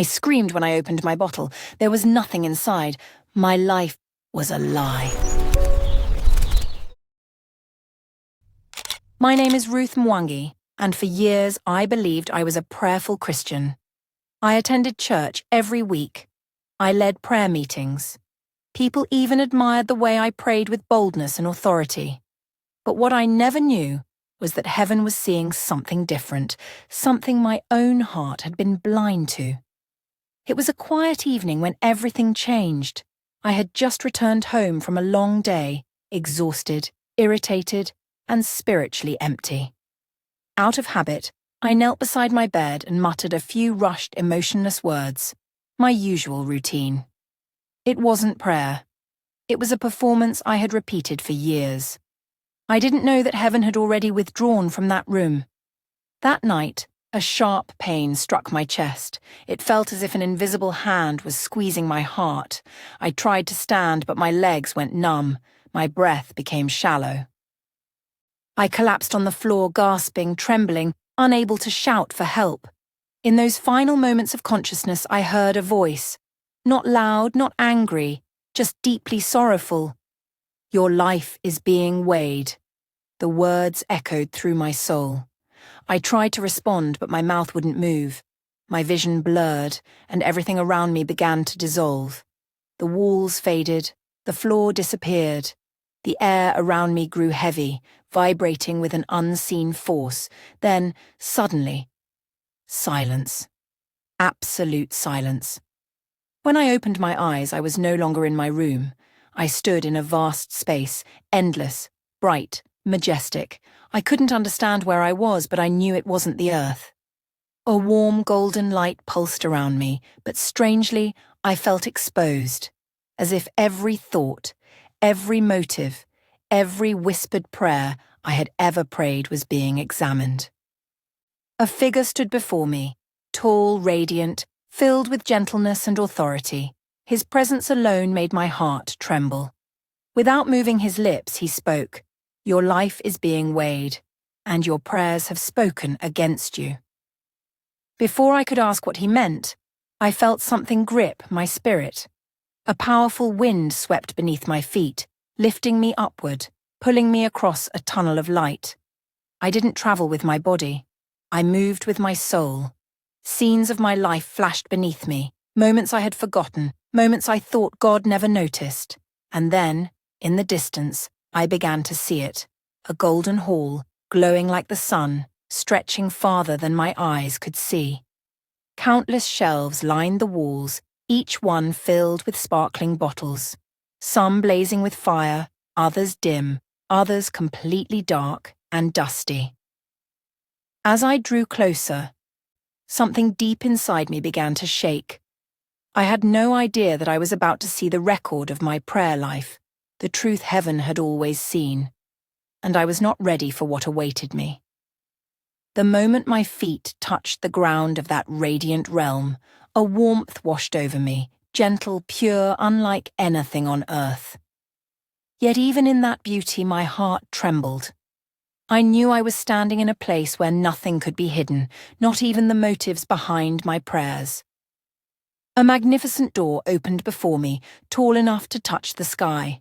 I screamed when I opened my bottle. There was nothing inside. My life was a lie. My name is Ruth Mwangi, and for years I believed I was a prayerful Christian. I attended church every week. I led prayer meetings. People even admired the way I prayed with boldness and authority. But what I never knew was that heaven was seeing something different, something my own heart had been blind to. It was a quiet evening when everything changed. I had just returned home from a long day, exhausted, irritated, and spiritually empty. Out of habit, I knelt beside my bed and muttered a few rushed, emotionless words, my usual routine. It wasn't prayer. It was a performance I had repeated for years. I didn't know that heaven had already withdrawn from that room. That night, a sharp pain struck my chest. It felt as if an invisible hand was squeezing my heart. I tried to stand, but my legs went numb. My breath became shallow. I collapsed on the floor, gasping, trembling, unable to shout for help. In those final moments of consciousness, I heard a voice. Not loud, not angry, just deeply sorrowful. "Your life is being weighed." The words echoed through my soul. I tried to respond, but my mouth wouldn't move. My vision blurred, and everything around me began to dissolve. The walls faded, the floor disappeared. The air around me grew heavy, vibrating with an unseen force. Then, suddenly, silence. Absolute silence. When I opened my eyes, I was no longer in my room. I stood in a vast space, endless, bright, majestic. I couldn't understand where I was, but I knew it wasn't the earth. A warm golden light pulsed around me, but strangely, I felt exposed, as if every thought, every motive, every whispered prayer I had ever prayed was being examined. A figure stood before me, tall, radiant, filled with gentleness and authority. His presence alone made my heart tremble. Without moving his lips, he spoke, "Your life is being weighed, and your prayers have spoken against you." Before I could ask what he meant, I felt something grip my spirit. A powerful wind swept beneath my feet, lifting me upward, pulling me across a tunnel of light. I didn't travel with my body. I moved with my soul. Scenes of my life flashed beneath me, moments I had forgotten, moments I thought God never noticed. And then, in the distance, I began to see it. A golden hall, glowing like the sun, stretching farther than my eyes could see. Countless shelves lined the walls, each one filled with sparkling bottles. Some blazing with fire, others dim, others completely dark and dusty. As I drew closer, something deep inside me began to shake. I had no idea that I was about to see the record of my prayer life, the truth heaven had always seen, and I was not ready for what awaited me. The moment my feet touched the ground of that radiant realm, a warmth washed over me, gentle, pure, unlike anything on earth. Yet even in that beauty, my heart trembled. I knew I was standing in a place where nothing could be hidden, not even the motives behind my prayers. A magnificent door opened before me, tall enough to touch the sky.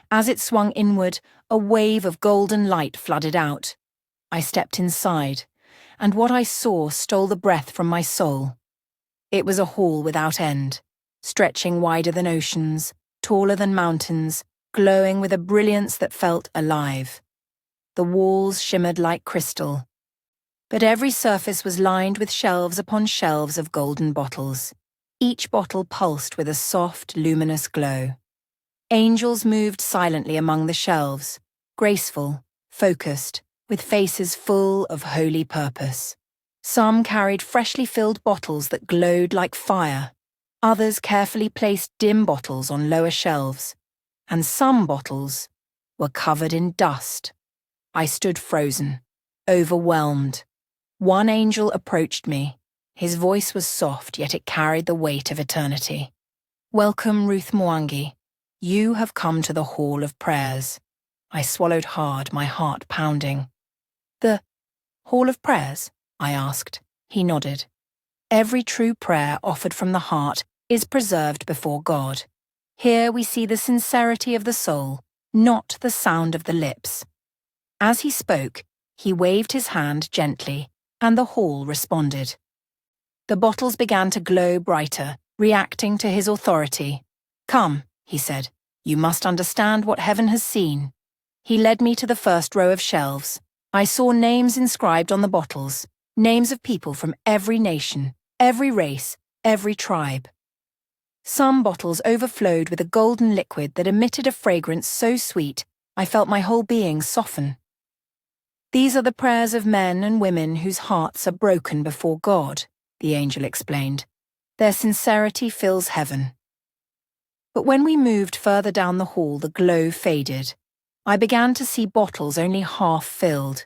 As it swung inward, a wave of golden light flooded out. I stepped inside, and what I saw stole the breath from my soul. It was a hall without end, stretching wider than oceans, taller than mountains, glowing with a brilliance that felt alive. The walls shimmered like crystal, but every surface was lined with shelves upon shelves of golden bottles. Each bottle pulsed with a soft, luminous glow. Angels moved silently among the shelves, graceful, focused, with faces full of holy purpose. Some carried freshly filled bottles that glowed like fire. Others carefully placed dim bottles on lower shelves. And some bottles were covered in dust. I stood frozen, overwhelmed. One angel approached me. His voice was soft, yet it carried the weight of eternity. "Welcome, Ruth Mwangi. You have come to the Hall of Prayers." I swallowed hard, my heart pounding. "The Hall of Prayers?" I asked. He nodded. Every true prayer offered from the heart is preserved before God. Here we see the sincerity of the soul, not the sound of the lips. As he spoke, he waved his hand gently, and the hall responded. The bottles began to glow brighter, reacting to his authority. "Come," he said, "you must understand what heaven has seen." He led me to the first row of shelves. I saw names inscribed on the bottles, names of people from every nation, every race, every tribe. Some bottles overflowed with a golden liquid that emitted a fragrance so sweet I felt my whole being soften. "These are the prayers of men and women whose hearts are broken before God," the angel explained. "Their sincerity fills heaven." But when we moved further down the hall, the glow faded. I began to see bottles only half filled.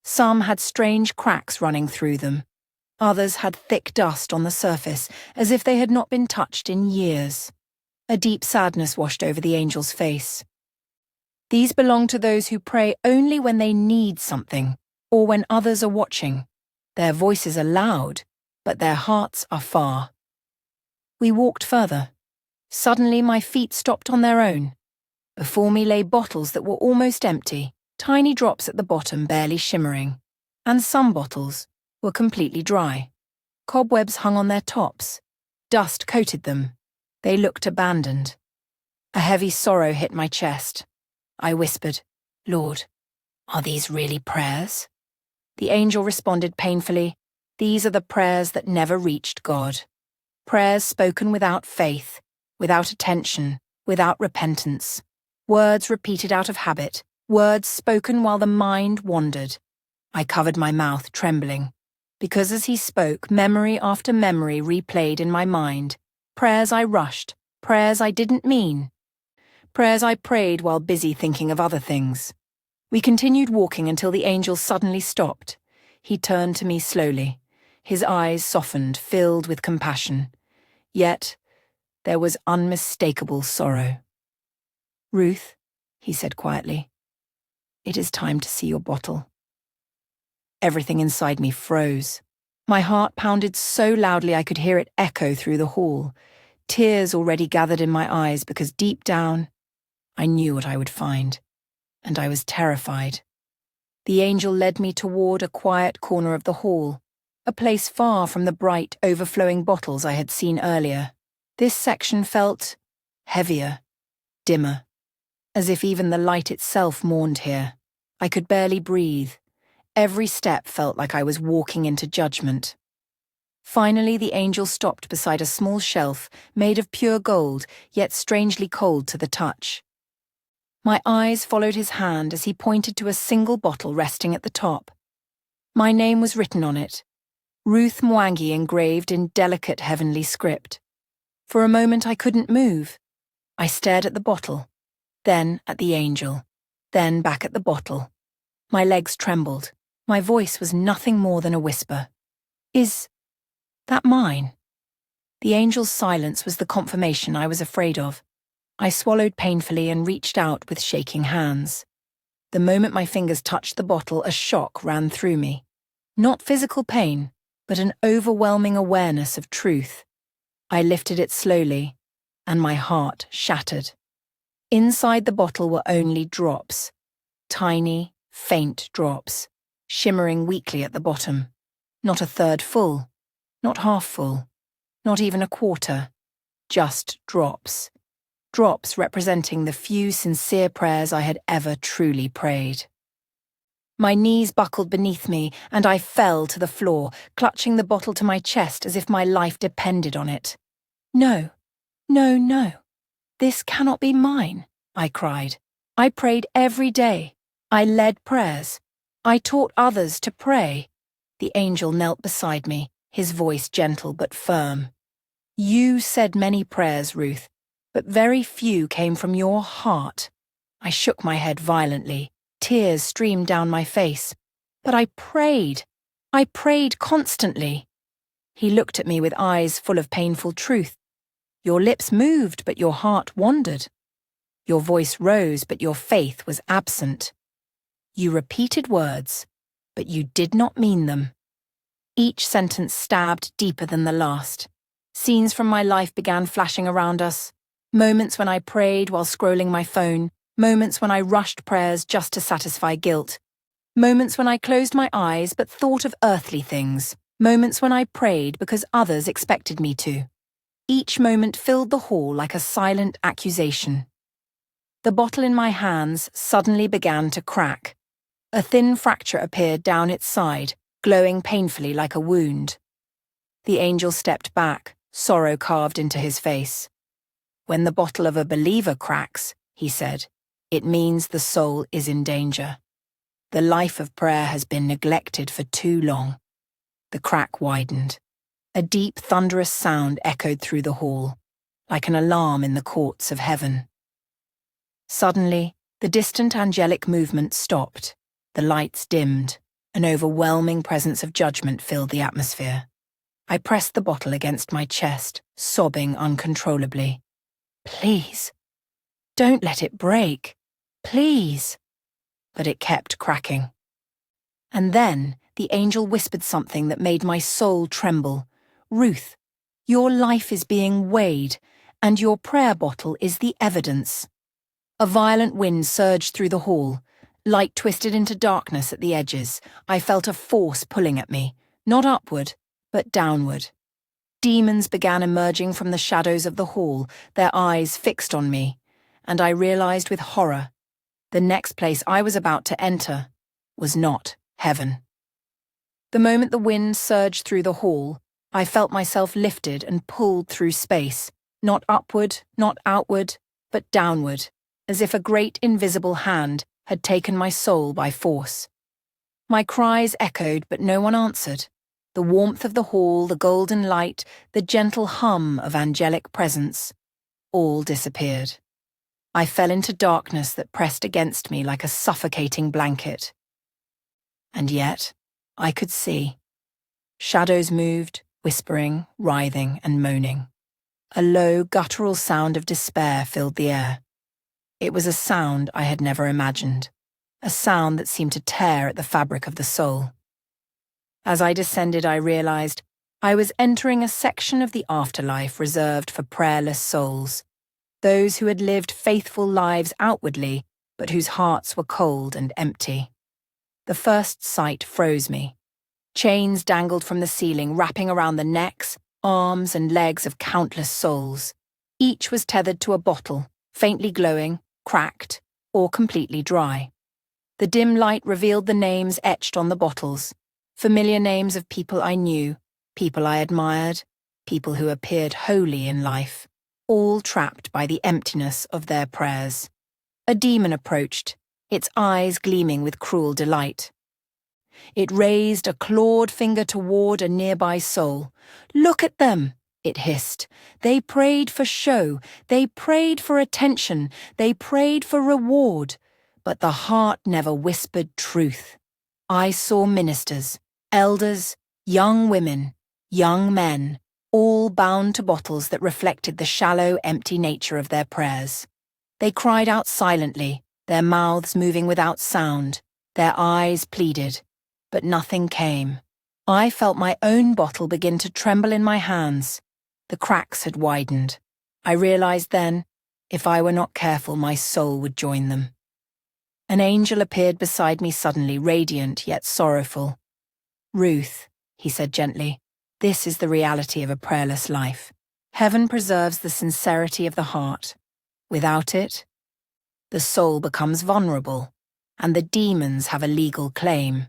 Some had strange cracks running through them. Others had thick dust on the surface, as if they had not been touched in years. A deep sadness washed over the angel's face. "These belong to those who pray only when they need something, or when others are watching. Their voices are loud, but their hearts are far." We walked further. Suddenly my feet stopped on their own. Before me lay bottles that were almost empty, tiny drops at the bottom barely shimmering. And some bottles were completely dry. Cobwebs hung on their tops. Dust coated them. They looked abandoned. A heavy sorrow hit my chest. I whispered, "Lord, are these really prayers?" The angel responded painfully, "These are the prayers that never reached God. Prayers spoken without faith, without attention, without repentance. Words repeated out of habit, words spoken while the mind wandered." I covered my mouth, trembling, because as he spoke, memory after memory replayed in my mind. Prayers I rushed, prayers I didn't mean. Prayers I prayed while busy thinking of other things. We continued walking until the angel suddenly stopped. He turned to me slowly. His eyes softened, filled with compassion. Yet there was unmistakable sorrow. "Ruth," he said quietly, "it is time to see your bottle." Everything inside me froze. My heart pounded so loudly I could hear it echo through the hall. Tears already gathered in my eyes because deep down, I knew what I would find, and I was terrified. The angel led me toward a quiet corner of the hall, a place far from the bright, overflowing bottles I had seen earlier. This section felt heavier, dimmer, as if even the light itself mourned here. I could barely breathe. Every step felt like I was walking into judgment. Finally, the angel stopped beside a small shelf made of pure gold, yet strangely cold to the touch. My eyes followed his hand as he pointed to a single bottle resting at the top. My name was written on it, Ruth Mwangi engraved in delicate heavenly script. For a moment I couldn't move. I stared at the bottle, then at the angel, then back at the bottle. My legs trembled. My voice was nothing more than a whisper. "Is that mine?" The angel's silence was the confirmation I was afraid of. I swallowed painfully and reached out with shaking hands. The moment my fingers touched the bottle, a shock ran through me. Not physical pain, but an overwhelming awareness of truth. I lifted it slowly, and my heart shattered. Inside the bottle were only drops. Tiny, faint drops, shimmering weakly at the bottom. Not a third full, not half full, not even a quarter. Just drops. Drops representing the few sincere prayers I had ever truly prayed. My knees buckled beneath me, and I fell to the floor, clutching the bottle to my chest as if my life depended on it. "No, no, no. This cannot be mine," I cried. "I prayed every day. I led prayers. I taught others to pray." The angel knelt beside me, his voice gentle but firm. "You said many prayers, Ruth, but very few came from your heart." I shook my head violently. Tears streamed down my face. "But I prayed. I prayed constantly." He looked at me with eyes full of painful truth. "Your lips moved, but your heart wandered. Your voice rose, but your faith was absent. You repeated words, but you did not mean them." Each sentence stabbed deeper than the last. Scenes from my life began flashing around us. Moments when I prayed while scrolling my phone. Moments when I rushed prayers just to satisfy guilt. Moments when I closed my eyes but thought of earthly things. Moments when I prayed because others expected me to. Each moment filled the hall like a silent accusation. The bottle in my hands suddenly began to crack. A thin fracture appeared down its side, glowing painfully like a wound. The angel stepped back, sorrow carved into his face. "When the bottle of a believer cracks," he said, "it means the soul is in danger. The life of prayer has been neglected for too long." The crack widened. A deep, thunderous sound echoed through the hall, like an alarm in the courts of heaven. Suddenly, the distant angelic movement stopped. The lights dimmed. An overwhelming presence of judgment filled the atmosphere. I pressed the bottle against my chest, sobbing uncontrollably. "Please, don't let it break. Please." But it kept cracking. And then the angel whispered something that made my soul tremble. "Ruth, your life is being weighed, and your prayer bottle is the evidence." A violent wind surged through the hall. Light twisted into darkness at the edges. I felt a force pulling at me, not upward, but downward. Demons began emerging from the shadows of the hall, their eyes fixed on me, and I realized with horror, the next place I was about to enter was not heaven. The moment the wind surged through the hall, I felt myself lifted and pulled through space, not upward, not outward, but downward, as if a great invisible hand had taken my soul by force. My cries echoed, but no one answered. The warmth of the hall, the golden light, the gentle hum of angelic presence, all disappeared. I fell into darkness that pressed against me like a suffocating blanket. And yet, I could see. Shadows moved, whispering, writhing, and moaning. A low, guttural sound of despair filled the air. It was a sound I had never imagined, a sound that seemed to tear at the fabric of the soul. As I descended, I realized I was entering a section of the afterlife reserved for prayerless souls, those who had lived faithful lives outwardly, but whose hearts were cold and empty. The first sight froze me. Chains dangled from the ceiling, wrapping around the necks, arms, and legs of countless souls. Each was tethered to a bottle, faintly glowing, cracked, or completely dry. The dim light revealed the names etched on the bottles, familiar names of people I knew, people I admired, people who appeared holy in life, all trapped by the emptiness of their prayers. A demon approached, its eyes gleaming with cruel delight. It raised a clawed finger toward a nearby soul. "Look at them," it hissed. "They prayed for show, they prayed for attention, they prayed for reward, but the heart never whispered truth." I saw ministers, elders, young women, young men, all bound to bottles that reflected the shallow, empty nature of their prayers. They cried out silently, their mouths moving without sound, their eyes pleaded, but nothing came. I felt my own bottle begin to tremble in my hands. The cracks had widened. I realized then, if I were not careful, my soul would join them. An angel appeared beside me suddenly, radiant yet sorrowful. "Ruth," he said gently, "this is the reality of a prayerless life. Heaven preserves the sincerity of the heart. Without it, the soul becomes vulnerable, and the demons have a legal claim."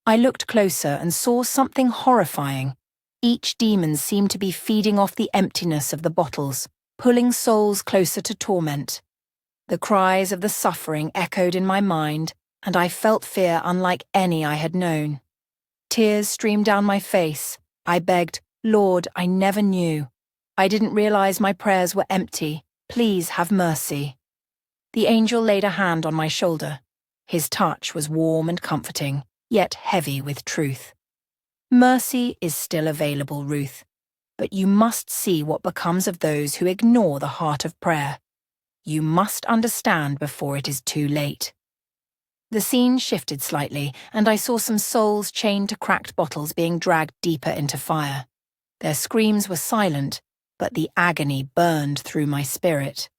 I looked closer and saw something horrifying. Each demon seemed to be feeding off the emptiness of the bottles, pulling souls closer to torment. The cries of the suffering echoed in my mind, and I felt fear unlike any I had known. Tears streamed down my face. I begged, "Lord, I never knew. I didn't realize my prayers were empty. Please have mercy." The angel laid a hand on my shoulder. His touch was warm and comforting, yet heavy with truth. "Mercy is still available, Ruth, but you must see what becomes of those who ignore the heart of prayer. You must understand before it is too late." The scene shifted slightly, and I saw some souls chained to cracked bottles being dragged deeper into fire. Their screams were silent, but the agony burned through my spirit.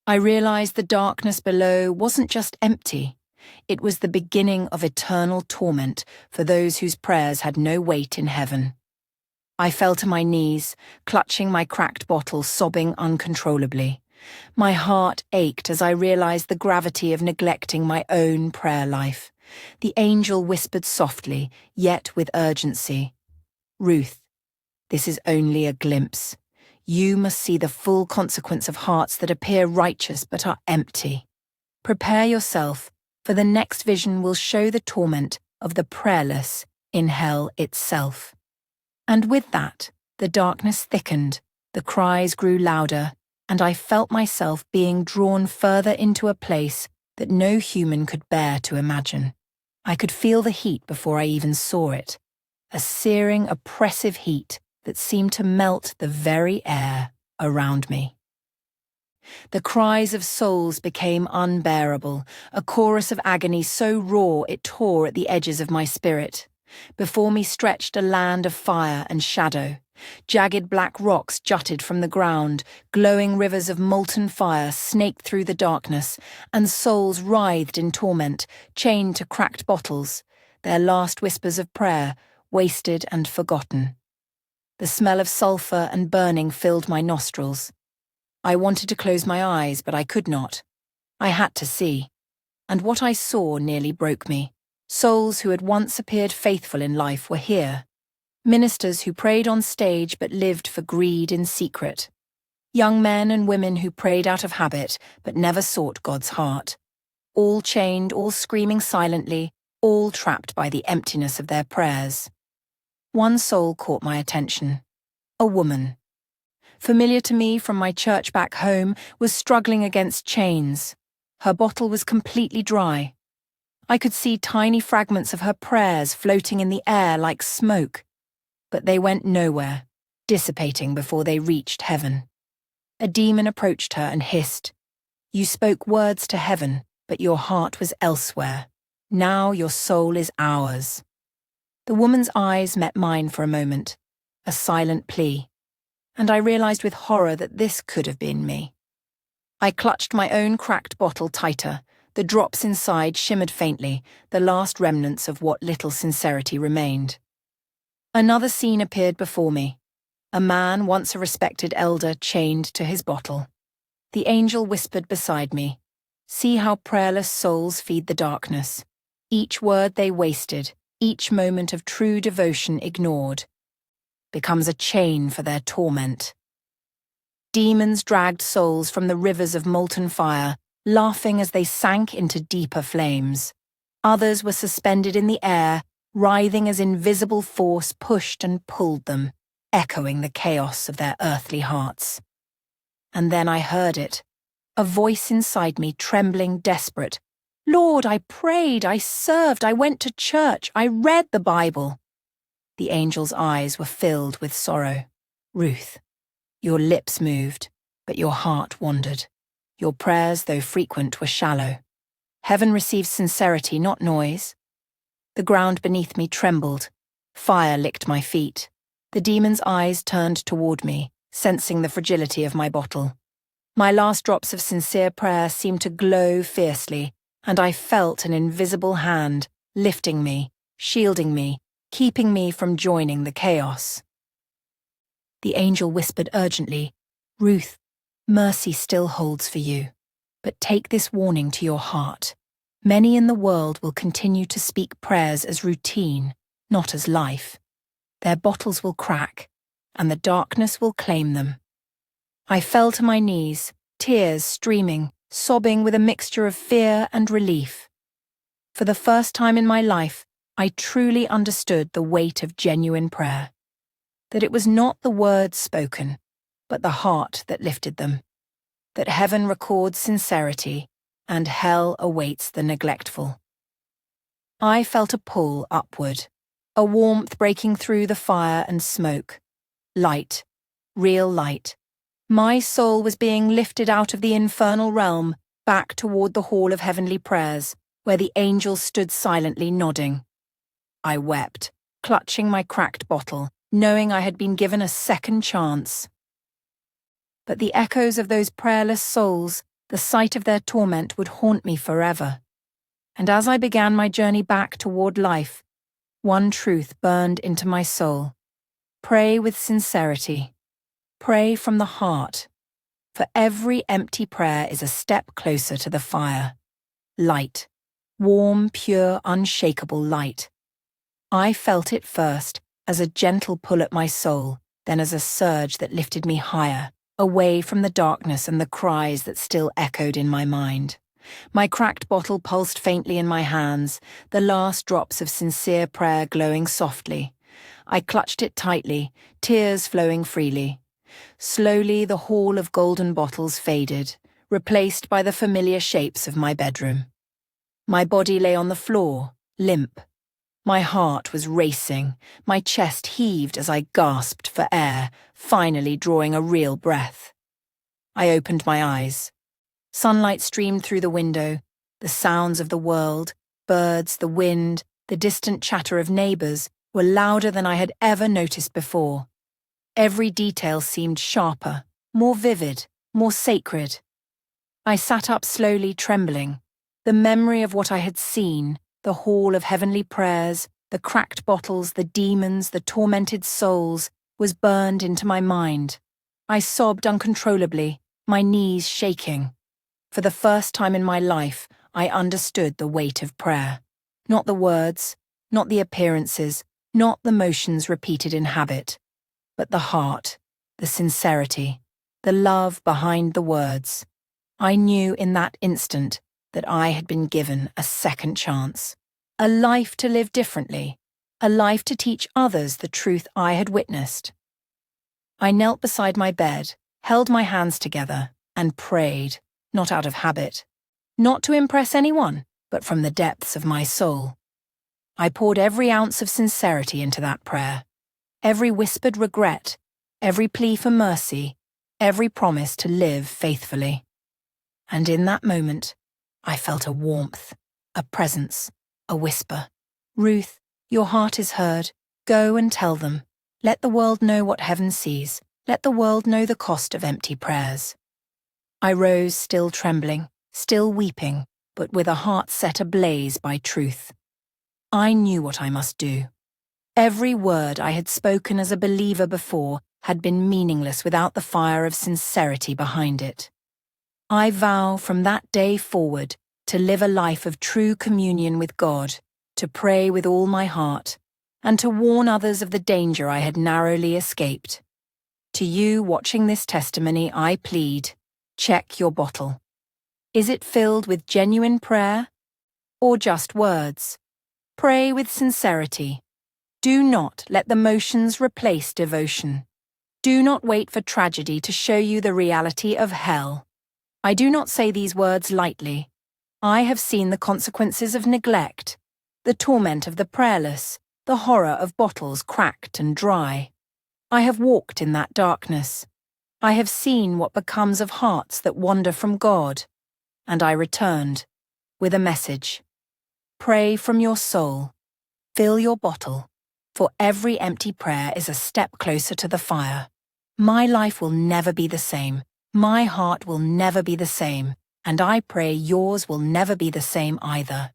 I realized the darkness below wasn't just empty. It was the beginning of eternal torment for those whose prayers had no weight in heaven. I fell to my knees, clutching my cracked bottle, sobbing uncontrollably. My heart ached as I realized the gravity of neglecting my own prayer life. The angel whispered softly, yet with urgency, "Ruth, this is only a glimpse. You must see the full consequence of hearts that appear righteous but are empty. Prepare yourself, for the next vision will show the torment of the prayerless in hell itself." And with that, the darkness thickened, the cries grew louder, and I felt myself being drawn further into a place that no human could bear to imagine. I could feel the heat before I even saw it, a searing, oppressive heat that seemed to melt the very air around me. The cries of souls became unbearable, a chorus of agony so raw it tore at the edges of my spirit. Before me stretched a land of fire and shadow. Jagged black rocks jutted from the ground, glowing rivers of molten fire snaked through the darkness, and souls writhed in torment, chained to cracked bottles, their last whispers of prayer wasted and forgotten. The smell of sulphur and burning filled my nostrils. I wanted to close my eyes, but I could not. I had to see. And what I saw nearly broke me. Souls who had once appeared faithful in life were here. Ministers who prayed on stage but lived for greed in secret. Young men and women who prayed out of habit but never sought God's heart. All chained, all screaming silently, all trapped by the emptiness of their prayers. One soul caught my attention. A woman. Familiar to me from my church back home, was struggling against chains. Her bottle was completely dry. I could see tiny fragments of her prayers floating in the air like smoke. But they went nowhere, dissipating before they reached heaven. A demon approached her and hissed, "You spoke words to heaven, but your heart was elsewhere. Now your soul is ours." The woman's eyes met mine for a moment, a silent plea, and I realized with horror that this could have been me. I clutched my own cracked bottle tighter. The drops inside shimmered faintly, the last remnants of what little sincerity remained. Another scene appeared before me. A man, once a respected elder, chained to his bottle. The angel whispered beside me, "See how prayerless souls feed the darkness. Each word they wasted, each moment of true devotion ignored, becomes a chain for their torment." Demons dragged souls from the rivers of molten fire, laughing as they sank into deeper flames. Others were suspended in the air, writhing as invisible force pushed and pulled them, echoing the chaos of their earthly hearts. And then I heard it, a voice inside me trembling, desperate. "Lord, I prayed, I served, I went to church, I read the Bible." The angel's eyes were filled with sorrow. "Ruth, your lips moved, but your heart wandered. Your prayers, though frequent, were shallow. Heaven receives sincerity, not noise." The ground beneath me trembled. Fire licked my feet. The demon's eyes turned toward me, sensing the fragility of my bottle. My last drops of sincere prayer seemed to glow fiercely, and I felt an invisible hand lifting me, shielding me, keeping me from joining the chaos. The angel whispered urgently, "Ruth, mercy still holds for you. But take this warning to your heart. Many in the world will continue to speak prayers as routine, not as life. Their bottles will crack, and the darkness will claim them." I fell to my knees, tears streaming, sobbing with a mixture of fear and relief. For the first time in my life, I truly understood the weight of genuine prayer. That it was not the words spoken, but the heart that lifted them. That heaven records sincerity, and hell awaits the neglectful. I felt a pull upward, a warmth breaking through the fire and smoke. Light, real light. My soul was being lifted out of the infernal realm, back toward the hall of heavenly prayers, where the angels stood silently nodding. I wept, clutching my cracked bottle, knowing I had been given a second chance. But the echoes of those prayerless souls, the sight of their torment would haunt me forever. And as I began my journey back toward life, one truth burned into my soul. Pray with sincerity. Pray from the heart. For every empty prayer is a step closer to the fire. Light. Warm, pure, unshakable light. I felt it first as a gentle pull at my soul, then as a surge that lifted me higher, away from the darkness and the cries that still echoed in my mind. My cracked bottle pulsed faintly in my hands, the last drops of sincere prayer glowing softly. I clutched it tightly, tears flowing freely. Slowly the hall of golden bottles faded, replaced by the familiar shapes of my bedroom. My body lay on the floor, limp. My heart was racing, my chest heaved as I gasped for air, finally drawing a real breath. I opened my eyes. Sunlight streamed through the window, the sounds of the world, birds, the wind, the distant chatter of neighbors were louder than I had ever noticed before. Every detail seemed sharper, more vivid, more sacred. I sat up slowly, trembling. The memory of what I had seen, the hall of heavenly prayers, the cracked bottles, the demons, the tormented souls, was burned into my mind. I sobbed uncontrollably, my knees shaking. For the first time in my life, I understood the weight of prayer. Not the words, not the appearances, not the motions repeated in habit, but the heart, the sincerity, the love behind the words. I knew in that instant that I had been given a second chance, a life to live differently, a life to teach others the truth I had witnessed. I knelt beside my bed, held my hands together, and prayed, not out of habit, not to impress anyone, but from the depths of my soul. I poured every ounce of sincerity into that prayer, every whispered regret, every plea for mercy, every promise to live faithfully. And in that moment, I felt a warmth, a presence, a whisper. Ruth, your heart is heard. Go and tell them. Let the world know what heaven sees. Let the world know the cost of empty prayers. I rose, still trembling, still weeping, but with a heart set ablaze by truth. I knew what I must do. Every word I had spoken as a believer before had been meaningless without the fire of sincerity behind it. I vow from that day forward to live a life of true communion with God, to pray with all my heart, and to warn others of the danger I had narrowly escaped. To you watching this testimony, I plead, check your bottle. Is it filled with genuine prayer or just words? Pray with sincerity. Do not let the motions replace devotion. Do not wait for tragedy to show you the reality of hell. I do not say these words lightly. I have seen the consequences of neglect, the torment of the prayerless, the horror of bottles cracked and dry. I have walked in that darkness. I have seen what becomes of hearts that wander from God. And I returned with a message. Pray from your soul. Fill your bottle, for every empty prayer is a step closer to the fire. My life will never be the same. My heart will never be the same, and I pray yours will never be the same either.